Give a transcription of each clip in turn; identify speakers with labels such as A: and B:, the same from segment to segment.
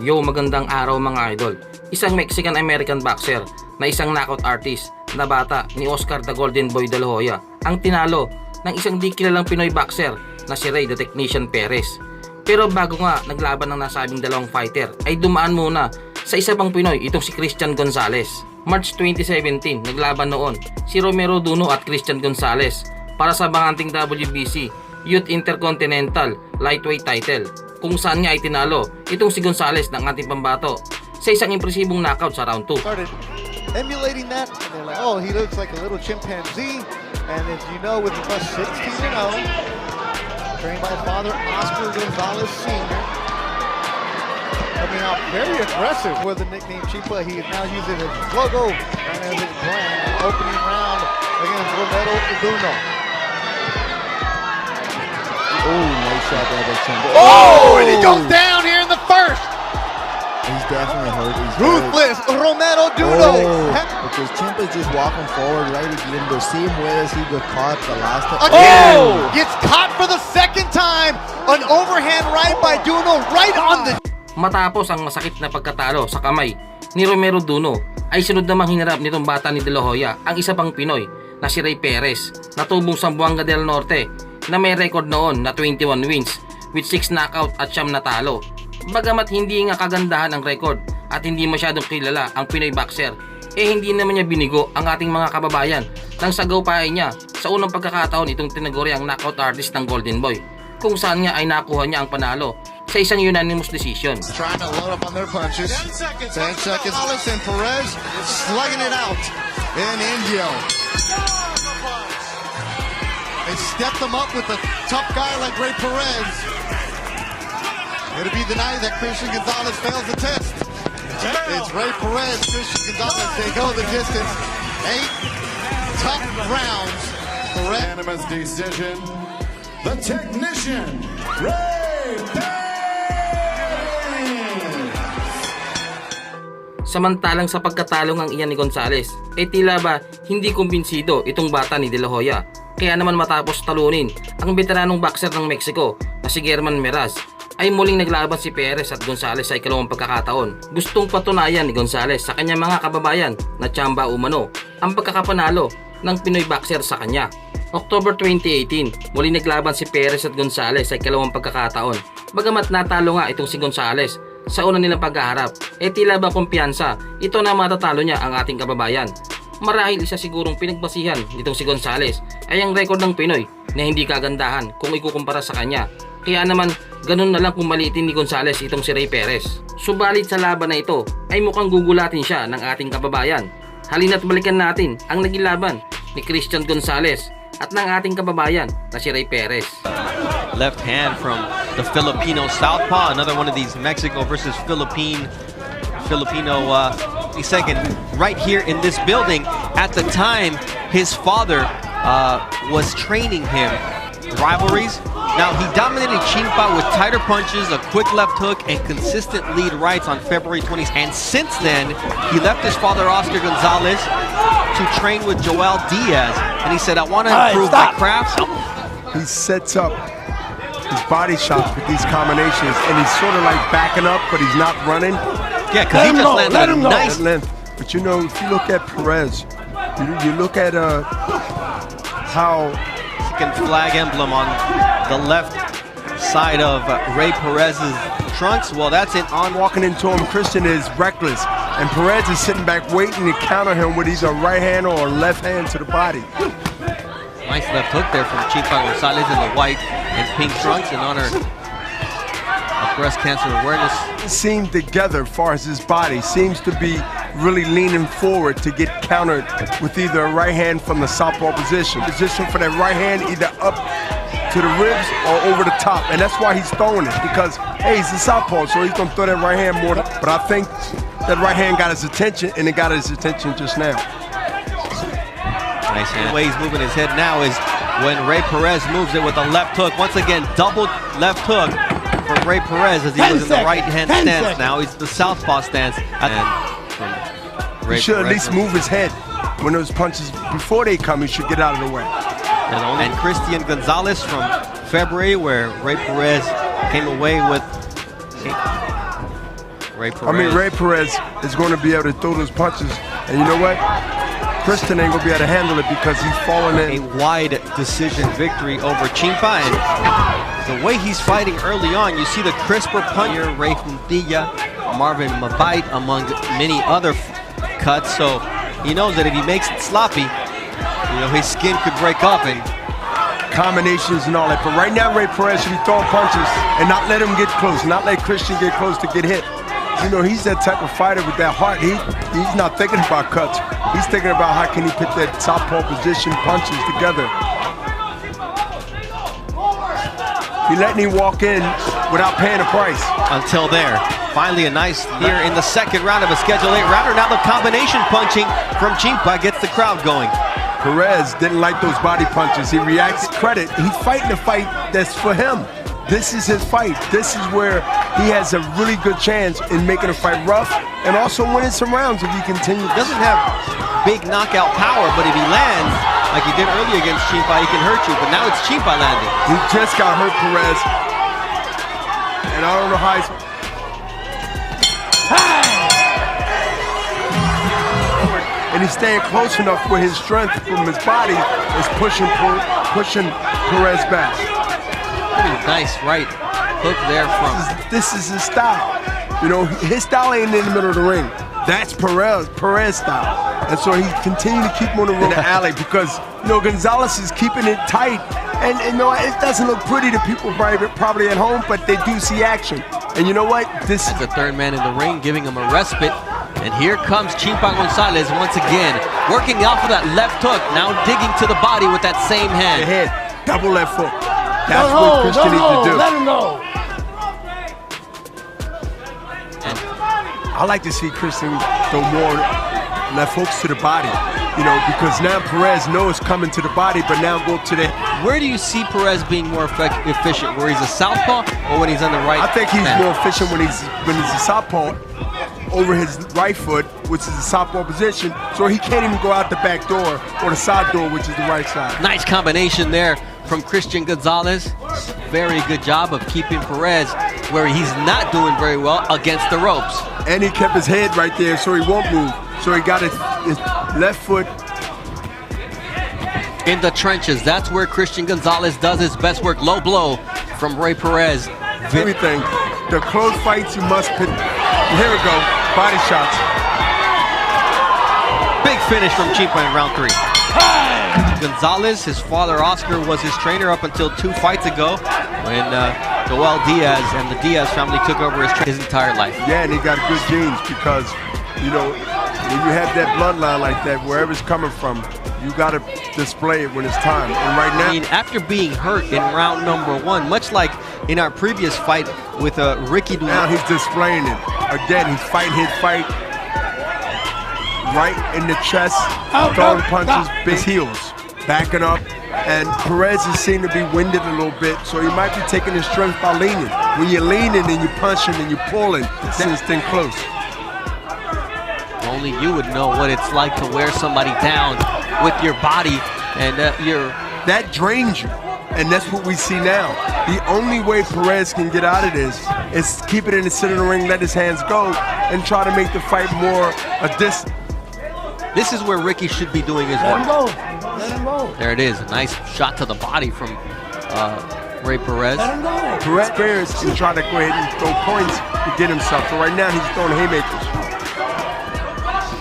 A: Yo, magandang araw mga idol. Isang Mexican-American boxer na isang knockout artist na Bata ni Oscar the Golden Boy de la Hoya ang tinalo ng isang Dikilalang Pinoy boxer na si Ray the Technician Perez. Pero bago nga naglaban ng nasabing dalawang fighter ay dumaan muna sa isa pang Pinoy itong si Christian Gonzalez. March 2017 naglaban noon si Romero Duno at Christian Gonzalez para sa bakanting WBC Youth Intercontinental Lightweight title, kung saan nga ay tinalo itong si Gonzalez ng ating pambato sa isang impresibong knockout sa round 2.
B: Started emulating that, and they're like, oh, he looks like a little chimpanzee. And as you know, with the 16-0, trained by his father, Oscar Gonzalez Sr., coming out very aggressive with the nickname Chipa. He is now using his logo and as his brand. Opening round against Romero Duno.
C: Oh, nice shot there by Chimpa.
B: Oh, and he goes down here in the first.
C: He's definitely hurt. He's
B: Ruthless Romero Duno.
C: Because Chimpa's just walking forward right again the same way as he got caught the last time.
B: Again, gets caught for the second time. An overhand right by Duno right on the...
A: Matapos ang masakit na pagkatalo sa kamay ni Romero Duno, ay sunod namang hinarap nitong Bata ni De La Hoya ang isa pang Pinoy na si Ray Perez na tubong Zamboanga del Norte na may record noon na 21 wins with 6 knockout at 9 na talo. Bagamat hindi nga kagandahan ang record at hindi masyadong kilala ang Pinoy boxer, hindi naman niya binigo ang ating mga kababayan nang sagawpain niya sa unang pagkakataon itong tinaguriang knockout artist ng Golden Boy, kung saan niya ay nakuha niya ang panalo sa isang unanimous decision.
B: Trying to load up on their punches. 10 seconds. Gonzalez and Perez slugging it out in Indio. They stepped them up with a tough guy like Ray Perez. It'll be the night that Christian Gonzalez fails the test. It's Ray Perez, Christian Gonzalez. They go the distance. 8 tough rounds.
D: Unanimous decision. The technician, Ray Perez.
A: Samantalang sa pagkatalo ng iyan ni Gonzalez, tila ba hindi kumbinsido itong Bata ni De La Hoya. Kaya naman matapos talunin ang veteranong boxer ng Mexico na si German Meraz, ay muling naglaban si Perez at Gonzalez sa ikalawang pagkakataon. Gustong patunayan ni Gonzalez sa kanyang mga kababayan na tsamba umano ang pagkakapanalo ng Pinoy boxer sa kanya. October 2018, muling naglaban si Perez at Gonzalez sa ikalawang pagkakataon. Bagamat natalo nga itong si Gonzalez sa una nilang paghaharap, tila ba kumpiyansa ito na matatalo niya ang ating kababayan. Marahil isa sigurong pinagbasihan nitong si Gonzalez ay ang record ng Pinoy na hindi kagandahan kung ikukumpara sa kanya. Kaya naman ganun na lang kung maliitin ni Gonzalez itong si Ray Perez. Subalit sa laban na ito ay mukhang gugulatin siya ng ating kababayan. Halina't balikan natin ang naging laban ni Christian Gonzalez at ng ating kababayan na si Ray Perez.
E: Left hand from the Filipino southpaw, another one of these Mexico versus Filipino second right here in this building. At the time, his father was training him. Rivalries. Now, he dominated Chimpa with tighter punches, a quick left hook, and consistent lead rights on February 20th. And since then, he left his father, Oscar Gonzalez, to train with Joel Diaz. And he said, I want to improve my craft.
F: He sets up his body shots with these combinations, and he's sort of like backing up, but he's not running.
E: Yeah, because he just landed a nice
F: length. But you know, if you look at Perez, you look at how
E: flag emblem on the left side of Ray Perez's trunks. Well, that's it.
F: on walking into him. Christian is reckless, and Perez is sitting back waiting to counter him with either a right hand or a left hand to the body.
E: Nice left hook there from Chimpa Gonzalez in the white and pink trunks in honor of breast cancer awareness.
F: Seemed together as far as his body seems to be really leaning forward to get countered with either a right hand from the southpaw position for that right hand either up to the ribs or over the top, and that's why he's throwing it, because hey, he's a southpaw, so he's gonna throw that right hand more. But I think that right hand got his attention, and it got his attention just now.
E: Nice hand. The way he's moving his head now is when Ray Perez moves it with a left hook. Once again, double left hook from Ray Perez as he was in the right hand stance. Now he's the southpaw stance.
F: He should at least move his head when those punches, before they come, he should get out of the way.
E: And Christian Gonzalez from February, where Ray Perez came away with Ray
F: I mean,
E: Perez.
F: Ray Perez is going to be able to throw those punches. And you know what? Christian ain't going to be able to handle it because he's falling
E: A
F: in.
E: wide decision victory over Chimpa, and the way he's fighting early on, you see the crisper punch here, Ray Juntilla, Marvin Mabait, among many other cuts, so he knows that if he makes it sloppy, you know, his skin could break up, and
F: Combinations and all that. But right now, Ray Perez should be throwing punches and not let him get close, not let Christian get close to get hit. You know, he's that type of fighter with that heart. He's not thinking about cuts. He's thinking about how can he put that southpaw position punches together. He letting him walk in without paying a price.
E: until there. Finally a nice here in the second round of a Schedule 8 rounder. Now the combination punching from Chimpa gets the crowd going.
F: Perez didn't like those body punches. He reacts credit. He's fighting a fight that's for him. This is his fight. This is where he has a really good chance in making a fight rough and also winning some rounds if he continues.
E: Doesn't have big knockout power, but if he lands like he did earlier against Chimpa, he can hurt you. But now it's Chimpa landing.
F: He just got hurt, Perez. And I don't know how he's... And he's staying close enough where his strength from his body is pushing Perez back.
E: Nice right hook there from...
F: This is his style. You know, his style ain't in the middle of the ring. That's Perez style. And so he continued to keep him on the road in the alley because, you know, Gonzalez is keeping it tight. And you know, it doesn't look pretty to people probably at home, but they do see action. And you know what? This
E: is the third man in the ring, giving him a respite. And here comes Chimpa Gonzalez once again, working off of that left hook, now digging to the body with that same hand.
F: The head, double left hook. That's what Christian needs to do.
G: Let him go.
F: I like to see Christian throw more left hooks to the body, you know, because now Perez knows coming to the body, but now go to the...
E: Where do you see Perez being more efficient, where he's a southpaw or when he's on the right?
F: I think he's more efficient when he's a southpaw over his right foot, which is the southpaw position, so he can't even go out the back door or the side door, which is the right side.
E: Nice combination there from Christian Gonzalez. Very good job of keeping Perez where he's not doing very well against the ropes.
F: And he kept his head right there so he won't move. So he got his left foot
E: in the trenches. That's where Christian Gonzalez does his best work. Low blow from Ray Perez.
F: Everything. The close fights you must put. Here we go. Body shots.
E: Big finish from Chimpa in round 3. Gonzalez, his father Oscar was his trainer up until 2 fights ago when Joel Diaz and the Diaz family took over his entire life.
F: Yeah, and he got good genes because, you know, when you have that bloodline like that, wherever it's coming from, you got to display it when it's time. And right now,
E: I mean, after being hurt in round number 1, much like in our previous fight with Ricky Dumas.
F: Now he's displaying it. Again, he's fighting his fight right in the chest, throwing punches, big heels, backing up. And Perez is seen to be winded a little bit, so he might be taking his strength by leaning. When you're leaning and you're punching and you're pulling, this thing close.
E: Only you would know what it's like to wear somebody down with your body, and
F: that drains you. And that's what we see now. The only way Perez can get out of this is keep it in the center of the ring, let his hands go, and try to make the fight more a distance.
E: This is where Ricky should be doing his work.
G: Let him go. Let him go.
E: There it is. A nice shot to the body from Ray Perez.
G: Let him go.
F: Perez can try to go ahead and throw points to get himself. So right now he's throwing haymakers.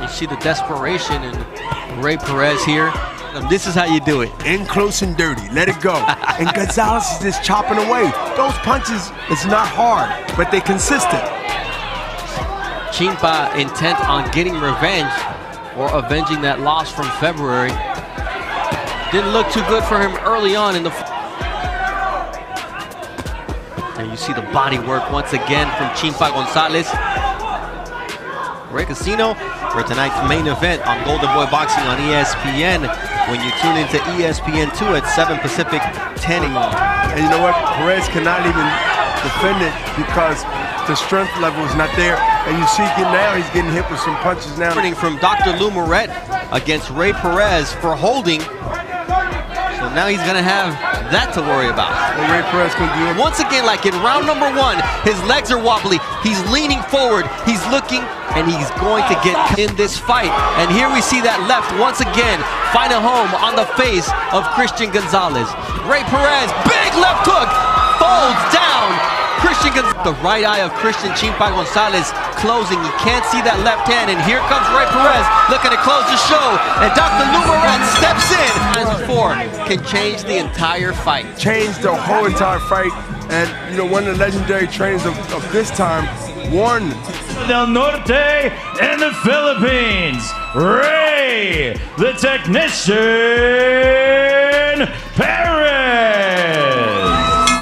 E: You see the desperation in Ray Perez here. And this is how you do it.
F: In close and dirty. Let it go. And Gonzalez is just chopping away. Those punches, it's not hard, but they're consistent.
E: Chimpa intent on getting revenge or avenging that loss from February. Didn't look too good for him early on in the fight. And you see the body work once again from Chimpa Gonzalez. Ray Casino for tonight's main event on Golden Boy Boxing on ESPN. When you tune into ESPN2 at 7 Pacific, 10 a.m.
F: And you know what? Perez cannot even defend it because the strength level is not there. And you see now he's getting hit with some punches now.
E: From Dr. Lou Moret against Ray Perez for holding. So now he's going to have that to worry about.
F: What Ray Perez can do.
E: Once again, like in round number 1, his legs are wobbly. He's leaning forward. He's looking, and he's going to get in this fight. And here we see that left once again find a home on the face of Christian Gonzalez. Ray Perez, big left hook, folds down. Christian Gonzalez, the right eye of Christian Chimpa Gonzalez closing. He can't see that left hand, and here comes Ray Perez looking to close the show. And Dr. Lumaret steps in. As before, can change the entire fight.
F: Changed the whole entire fight. And, you know, one of the legendary trainers of this time warned
G: Del Norte in the Philippines, Ray the Technician Perez.